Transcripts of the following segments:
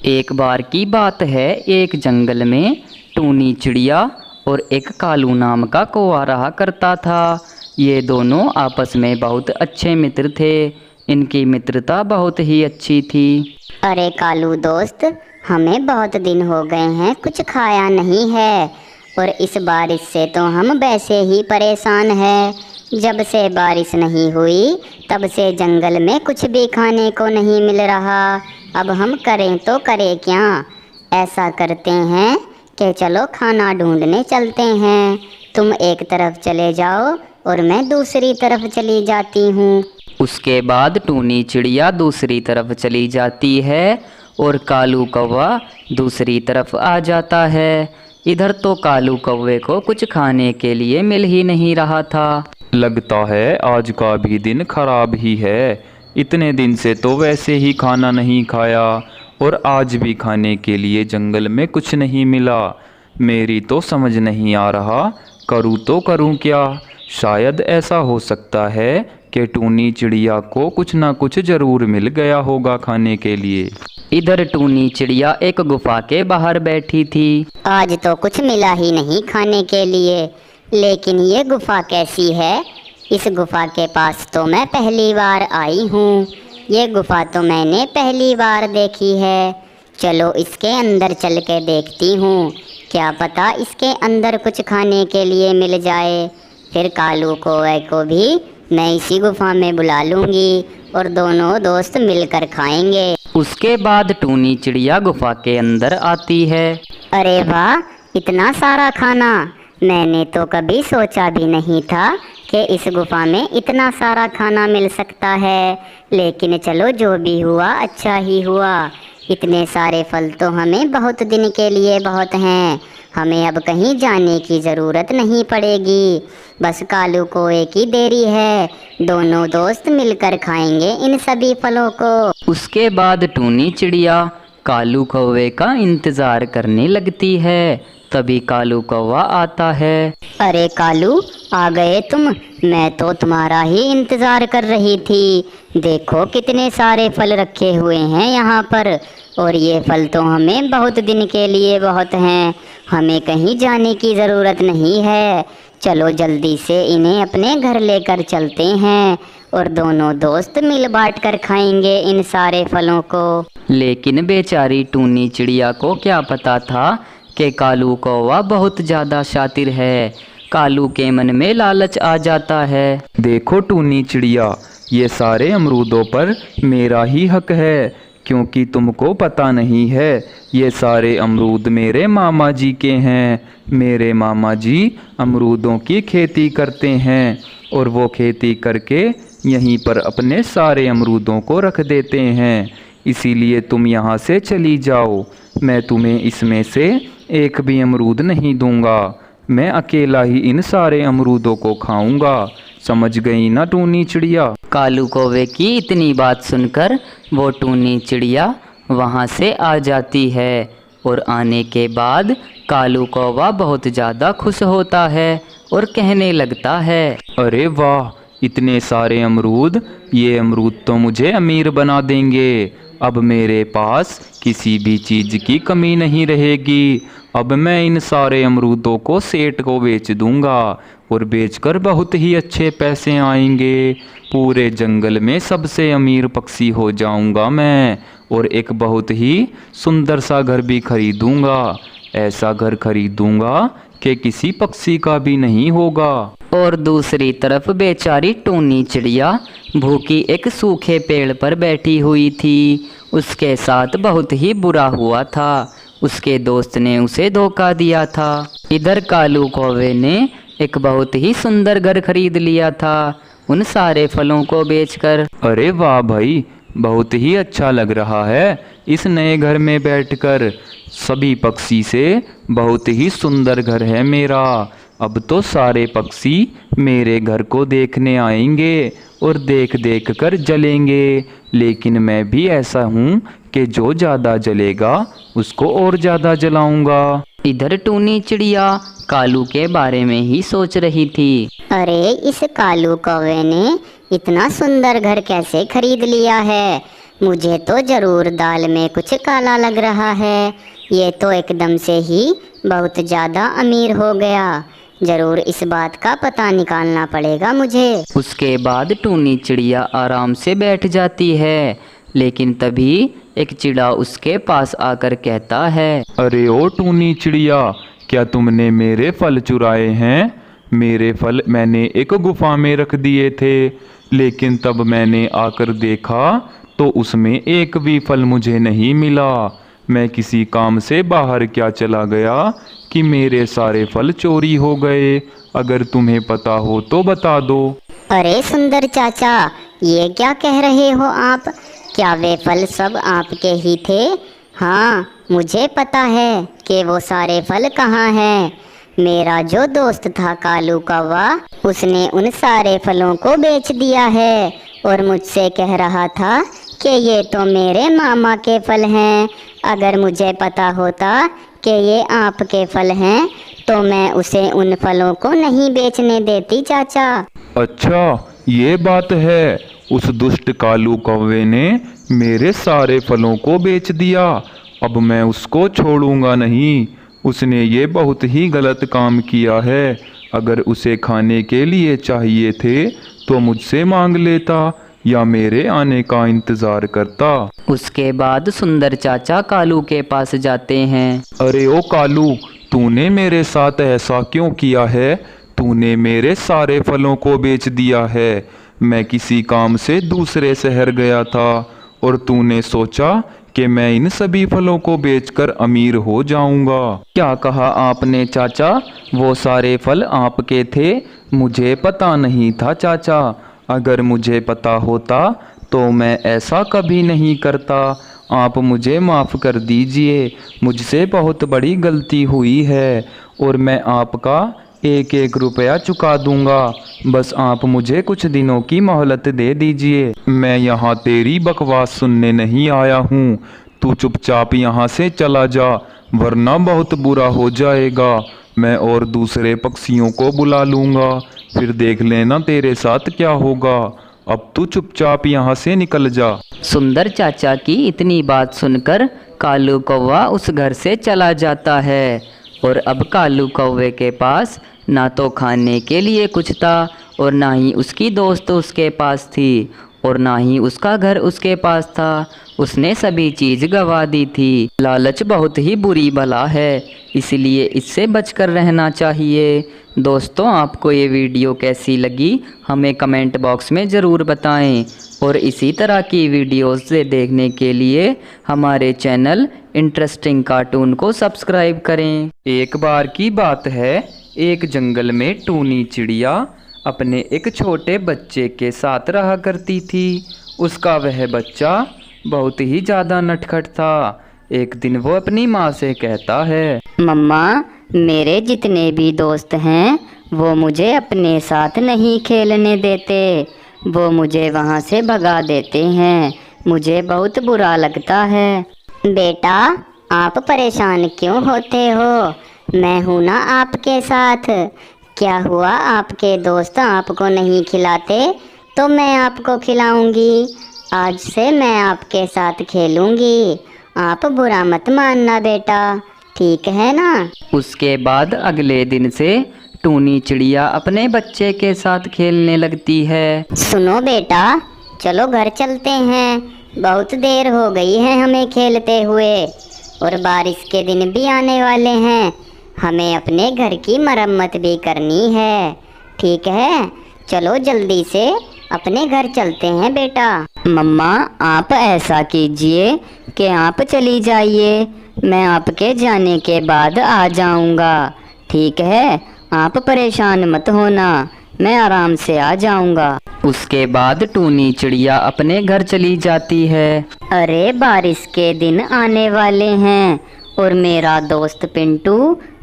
एक बार की बात है, एक जंगल में टूनी चिड़िया और एक कालू नाम का कौवा रहा करता था। ये दोनों आपस में बहुत अच्छे मित्र थे। इनकी मित्रता बहुत ही अच्छी थी। अरे कालू दोस्त, हमें बहुत दिन हो गए हैं, कुछ खाया नहीं है और इस बारिश से तो हम वैसे ही परेशान हैं। जब से बारिश नहीं हुई तब से जंगल में कुछ भी खाने को नहीं मिल रहा। अब हम करें तो करें क्या? ऐसा करते हैं कि चलो खाना ढूंढने चलते हैं। तुम एक तरफ चले जाओ और मैं दूसरी तरफ चली जाती हूँ। उसके बाद टूनी चिड़िया दूसरी तरफ चली जाती है और कालू कौवा दूसरी तरफ आ जाता है। इधर तो कालू कौवे को कुछ खाने के लिए मिल ही नहीं रहा था। लगता है आज का भी दिन खराब ही है। इतने दिन से तो वैसे ही खाना नहीं खाया और आज भी खाने के लिए जंगल में कुछ नहीं मिला। मेरी तो समझ नहीं आ रहा, करूँ तो करूँ क्या। शायद ऐसा हो सकता है कि टूनी चिड़िया को कुछ ना कुछ ज़रूर मिल गया होगा खाने के लिए। इधर टूनी चिड़िया एक गुफा के बाहर बैठी थी। आज तो कुछ मिला ही नहीं खाने के लिए, लेकिन ये गुफा कैसी है? इस गुफा के पास तो मैं पहली बार आई हूँ। ये गुफा तो मैंने पहली बार देखी है। चलो इसके अंदर चल के देखती हूँ, क्या पता इसके अंदर कुछ खाने के लिए मिल जाए। फिर कालू कौवे को भी मैं इसी गुफा में बुला लूँगी और दोनों दोस्त मिलकर खाएंगे। उसके बाद टूनी चिड़िया गुफा के अंदर आती है। अरे वाह, इतना सारा खाना! मैंने तो कभी सोचा भी नहीं था कि इस गुफा में इतना सारा खाना मिल सकता है। लेकिन चलो जो भी हुआ अच्छा ही हुआ। इतने सारे फल तो हमें बहुत दिन के लिए बहुत हैं। हमें अब कहीं जाने की ज़रूरत नहीं पड़ेगी। बस कालू को एक ही देरी है, दोनों दोस्त मिलकर खाएंगे इन सभी फलों को। उसके बाद टूनी चिड़िया कालू कौवे का इंतज़ार करने लगती है। तभी कालू कौवा आता है। अरे कालू, आ गए तुम? मैं तो तुम्हारा ही इंतज़ार कर रही थी। देखो कितने सारे फल रखे हुए हैं यहाँ पर, और ये फल तो हमें बहुत दिन के लिए बहुत हैं। हमें कहीं जाने की ज़रूरत नहीं है। चलो जल्दी से इन्हें अपने घर लेकर चलते हैं और दोनों दोस्त मिल बांट कर खाएंगे इन सारे फलों को। लेकिन बेचारी टूनी चिड़िया को क्या पता था कि कालू कौवा बहुत ज़्यादा शातिर है। कालू के मन में लालच आ जाता है। देखो टूनी चिड़िया, ये सारे अमरूदों पर मेरा ही हक है, क्योंकि तुमको पता नहीं है ये सारे अमरूद मेरे मामा जी के हैं। मेरे मामा जी अमरूदों की खेती करते हैं और वो खेती करके यहीं पर अपने सारे अमरूदों को रख देते हैं। इसीलिए तुम यहाँ से चली जाओ। मैं तुम्हें इसमें से एक भी अमरूद नहीं दूंगा। मैं अकेला ही इन सारे अमरूदों को खाऊंगा। समझ गई ना टूनी चिड़िया? कालू कौवे की इतनी बात सुनकर वो टूनी चिड़िया वहाँ से आ जाती है और आने के बाद कालू कौवा बहुत ज़्यादा खुश होता है और कहने लगता है, अरे वाह, इतने सारे अमरूद! ये अमरूद तो मुझे अमीर बना देंगे। अब मेरे पास किसी भी चीज़ की कमी नहीं रहेगी। अब मैं इन सारे अमरूदों को सेठ को बेच दूंगा और बेचकर बहुत ही अच्छे पैसे आएंगे। पूरे जंगल में सबसे अमीर पक्षी हो जाऊंगा मैं और एक बहुत ही सुंदर सा घर भी खरीदूंगा। ऐसा घर खरीदूंगा कि किसी पक्षी का भी नहीं होगा। और दूसरी तरफ बेचारी टूनी चिड़िया भूखी एक सूखे पेड़ पर बैठी हुई थी। उसके साथ बहुत ही बुरा हुआ था। उसके दोस्त ने उसे धोखा दिया था। इधर कालू कौवे ने एक बहुत ही सुंदर घर खरीद लिया था उन सारे फलों को बेचकर। अरे वाह भाई, बहुत ही अच्छा लग रहा है इस नए घर में बैठकर। सभी पक्षी से बहुत ही सुंदर घर है मेरा। अब तो सारे पक्षी मेरे घर को देखने आएंगे और देख देख कर जलेंगे। लेकिन मैं भी ऐसा हूँ कि जो ज़्यादा जलेगा उसको और ज़्यादा जलाऊंगा। इधर टूनी चिड़िया कालू के बारे में ही सोच रही थी। अरे इस कालू कौवे ने इतना सुंदर घर कैसे खरीद लिया है? मुझे तो ज़रूर दाल में कुछ काला लग रहा है। ये तो एकदम से ही बहुत ज़्यादा अमीर हो गया। ज़रूर इस बात का पता निकालना पड़ेगा मुझे। उसके बाद टूनी चिड़िया आराम से बैठ जाती है, लेकिन तभी एक चिड़ा उसके पास आकर कहता है, अरे ओ टूनी चिड़िया, क्या तुमने मेरे फल चुराए हैं? मेरे फल मैंने एक गुफा में रख दिए थे, लेकिन तब मैंने आकर देखा तो उसमें एक भी फल मुझे नहीं मिला। मैं किसी काम से बाहर क्या चला गया कि मेरे सारे फल चोरी हो गए। अगर तुम्हें पता हो तो बता दो। अरे सुंदर चाचा, ये क्या कह रहे हो आप? क्या वे फल सब आपके ही थे? हाँ, मुझे पता है कि वो सारे फल कहाँ हैं। मेरा जो दोस्त था कालू कौवा, उसने उन सारे फलों को बेच दिया है और मुझसे कह रहा था कि ये तो मेरे मामा के फल हैं। अगर मुझे पता होता कि ये आपके फल हैं तो मैं उसे उन फलों को नहीं बेचने देती चाचा। अच्छा, ये बात है। उस दुष्ट कालू कौवे ने मेरे सारे फलों को बेच दिया। अब मैं उसको छोड़ूंगा नहीं। उसने ये बहुत ही गलत काम किया है। अगर उसे खाने के लिए चाहिए थे तो मुझसे मांग लेता या मेरे आने का इंतज़ार करता। उसके बाद सुंदर चाचा कालू के पास जाते हैं। अरे ओ कालू, तूने मेरे साथ ऐसा क्यों किया है? तूने मेरे सारे फलों को बेच दिया है। मैं किसी काम से दूसरे शहर गया था और तूने सोचा कि मैं इन सभी फलों को बेचकर अमीर हो जाऊंगा। क्या कहा आपने चाचा? वो सारे फल आपके थे? मुझे पता नहीं था चाचा। अगर मुझे पता होता तो मैं ऐसा कभी नहीं करता। आप मुझे माफ़ कर दीजिए। मुझसे बहुत बड़ी गलती हुई है और मैं आपका एक एक रुपया चुका दूंगा। बस आप मुझे कुछ दिनों की मोहलत दे दीजिए। मैं यहाँ तेरी बकवास सुनने नहीं आया हूँ। तू चुपचाप यहाँ से चला जा, वरना बहुत बुरा हो जाएगा। मैं और दूसरे पक्षियों को बुला लूँगा, फिर देख लेना तेरे साथ क्या होगा। अब तू चुपचाप यहाँ से निकल जा। सुंदर चाचा की इतनी बात सुनकर कालू कौवा उस घर से चला जाता है और अब कालू कौवे के पास ना तो खाने के लिए कुछ था और ना ही उसकी दोस्त उसके पास थी और ना ही उसका घर उसके पास था। उसने सभी चीज़ गंवा दी थी। लालच बहुत ही बुरी बला है, इसलिए इससे बचकर रहना चाहिए। दोस्तों, आपको ये वीडियो कैसी लगी हमें कमेंट बॉक्स में ज़रूर बताएं और इसी तरह की वीडियोस से देखने के लिए हमारे चैनल इंटरेस्टिंग कार्टून को सब्सक्राइब करें। एक बार की बात है, एक जंगल में टूनी चिड़िया अपने एक छोटे बच्चे के साथ रहा करती थी। उसका वह बच्चा बहुत ही ज़्यादा नटखट था। एक दिन वो अपनी माँ से कहता है, मम्मा, मेरे जितने भी दोस्त हैं वो मुझे अपने साथ नहीं खेलने देते। वो मुझे वहाँ से भगा देते हैं। मुझे बहुत बुरा लगता है। बेटा, आप परेशान क्यों होते हो? मैं हूँ ना आपके साथ। क्या हुआ, आपके दोस्त आपको नहीं खिलाते तो मैं आपको खिलाऊंगी। आज से मैं आपके साथ खेलूंगी। आप बुरा मत मानना बेटा, ठीक है ना? उसके बाद अगले दिन से टूनी चिड़िया अपने बच्चे के साथ खेलने लगती है। सुनो बेटा, चलो घर चलते हैं। बहुत देर हो गई है हमें खेलते हुए और बारिश के दिन भी आने वाले हैं। हमें अपने घर की मरम्मत भी करनी है, ठीक है? चलो जल्दी से अपने घर चलते हैं बेटा। मम्मा, आप ऐसा कीजिए कि आप चली जाइए। मैं आपके जाने के बाद आ जाऊंगा, ठीक है? आप परेशान मत होना, मैं आराम से आ जाऊंगा। उसके बाद टूनी चिड़िया अपने घर चली जाती है। अरे, बारिश के दिन आने वाले हैं और मेरा दोस्त पिंटू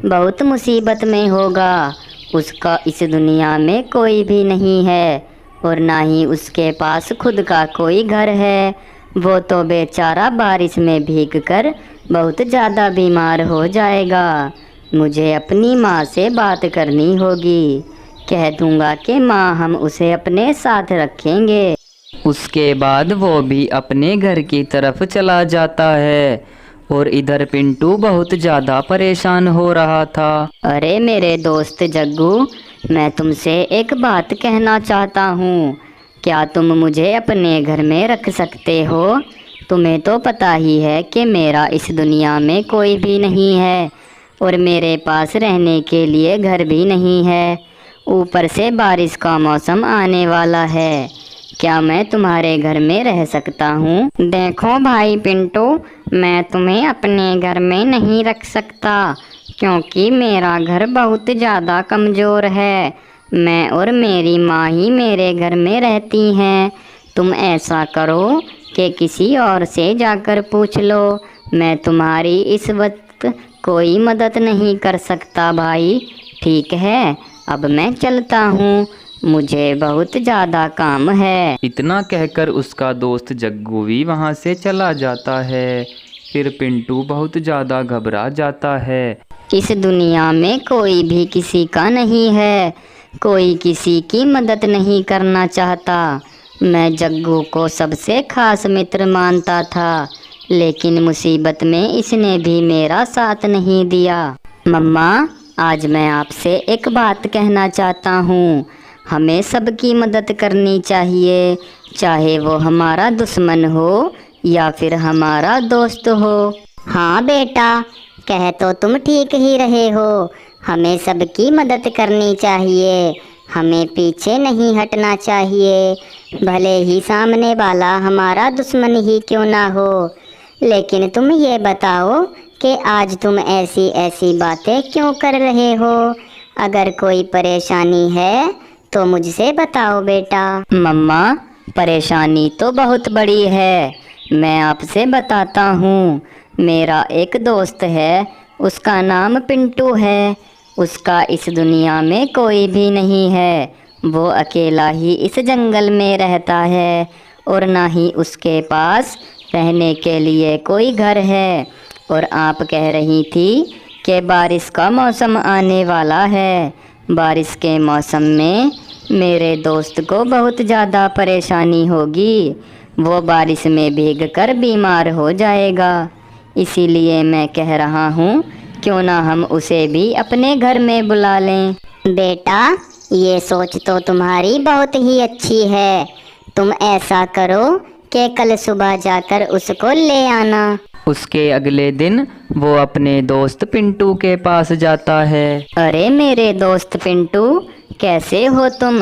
बहुत मुसीबत में होगा। उसका इस दुनिया में कोई भी नहीं है और ना ही उसके पास खुद का कोई घर है। वो तो बेचारा बारिश में भीग कर बहुत ज़्यादा बीमार हो जाएगा। मुझे अपनी माँ से बात करनी होगी। कह दूंगा कि माँ, हम उसे अपने साथ रखेंगे। उसके बाद वो भी अपने घर की तरफ चला जाता है और इधर पिंटू बहुत ज़्यादा परेशान हो रहा था। अरे मेरे दोस्त जग्गू, मैं तुमसे एक बात कहना चाहता हूँ। क्या तुम मुझे अपने घर में रख सकते हो? तुम्हें तो पता ही है कि मेरा इस दुनिया में कोई भी नहीं है और मेरे पास रहने के लिए घर भी नहीं है। ऊपर से बारिश का मौसम आने वाला है। क्या मैं तुम्हारे घर में रह सकता हूँ? देखो भाई पिंटू, मैं तुम्हें अपने घर में नहीं रख सकता क्योंकि मेरा घर बहुत ज़्यादा कमज़ोर है। मैं और मेरी माँ ही मेरे घर में रहती हैं। तुम ऐसा करो कि किसी और से जाकर पूछ लो। मैं तुम्हारी इस वक्त कोई मदद नहीं कर सकता भाई। ठीक है, अब मैं चलता हूँ, मुझे बहुत ज़्यादा काम है। इतना कहकर उसका दोस्त जग्गू भी वहाँ से चला जाता है। फिर पिंटू बहुत ज़्यादा घबरा जाता है। इस दुनिया में कोई भी किसी का नहीं है, कोई किसी की मदद नहीं करना चाहता। मैं जग्गू को सबसे खास मित्र मानता था, लेकिन मुसीबत में इसने भी मेरा साथ नहीं दिया। मम्मा, आज मैं आपसे एक बात कहना चाहता हूँ। हमें सबकी मदद करनी चाहिए, चाहे वो हमारा दुश्मन हो या फिर हमारा दोस्त हो। हाँ बेटा, कह तो तुम ठीक ही रहे हो। हमें सबकी मदद करनी चाहिए, हमें पीछे नहीं हटना चाहिए, भले ही सामने वाला हमारा दुश्मन ही क्यों ना हो। लेकिन तुम ये बताओ कि आज तुम ऐसी ऐसी बातें क्यों कर रहे हो? अगर कोई परेशानी है तो मुझसे बताओ बेटा। मम्मा, परेशानी तो बहुत बड़ी है, मैं आपसे बताता हूँ। मेरा एक दोस्त है, उसका नाम पिंटू है। उसका इस दुनिया में कोई भी नहीं है। वो अकेला ही इस जंगल में रहता है और ना ही उसके पास रहने के लिए कोई घर है। और आप कह रही थी कि बारिश का मौसम आने वाला है। बारिश के मौसम में मेरे दोस्त को बहुत ज़्यादा परेशानी होगी। वो बारिश में भीगकर बीमार हो जाएगा। इसीलिए मैं कह रहा हूँ, क्यों ना हम उसे भी अपने घर में बुला लें। बेटा, ये सोच तो तुम्हारी बहुत ही अच्छी है। तुम ऐसा करो कि कल सुबह जाकर उसको ले आना। उसके अगले दिन वो अपने दोस्त पिंटू के पास जाता है। अरे मेरे दोस्त पिंटू, कैसे हो तुम?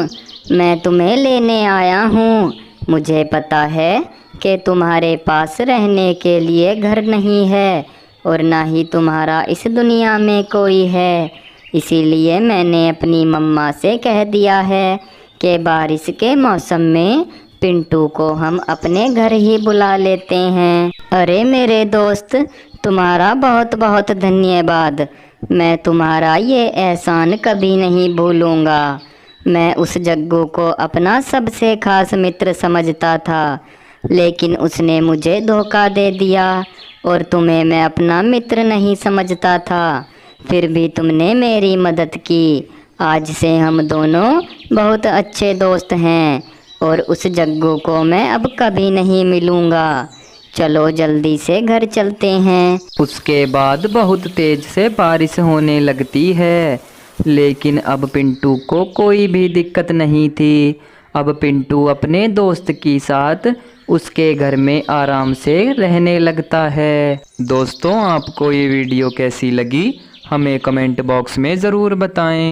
मैं तुम्हें लेने आया हूँ। मुझे पता है कि तुम्हारे पास रहने के लिए घर नहीं है और ना ही तुम्हारा इस दुनिया में कोई है। इसीलिए मैंने अपनी मम्मा से कह दिया है कि बारिश के मौसम में पिंटू को हम अपने घर ही बुला लेते हैं। अरे मेरे दोस्त, तुम्हारा बहुत बहुत धन्यवाद। मैं तुम्हारा ये एहसान कभी नहीं भूलूंगा। मैं उस जग्गू को अपना सबसे खास मित्र समझता था, लेकिन उसने मुझे धोखा दे दिया और तुम्हें मैं अपना मित्र नहीं समझता था। फिर भी तुमने मेरी मदद की। आज से हम दोनों बहुत अच्छे दोस्त हैं और उस जग्गू को मैं अब कभी नहीं मिलूँगा। चलो जल्दी से घर चलते हैं। उसके बाद बहुत तेज से बारिश होने लगती है, लेकिन अब पिंटू को कोई भी दिक्कत नहीं थी। अब पिंटू अपने दोस्त के साथ उसके घर में आराम से रहने लगता है। दोस्तों, आपको ये वीडियो कैसी लगी हमें कमेंट बॉक्स में ज़रूर बताएं।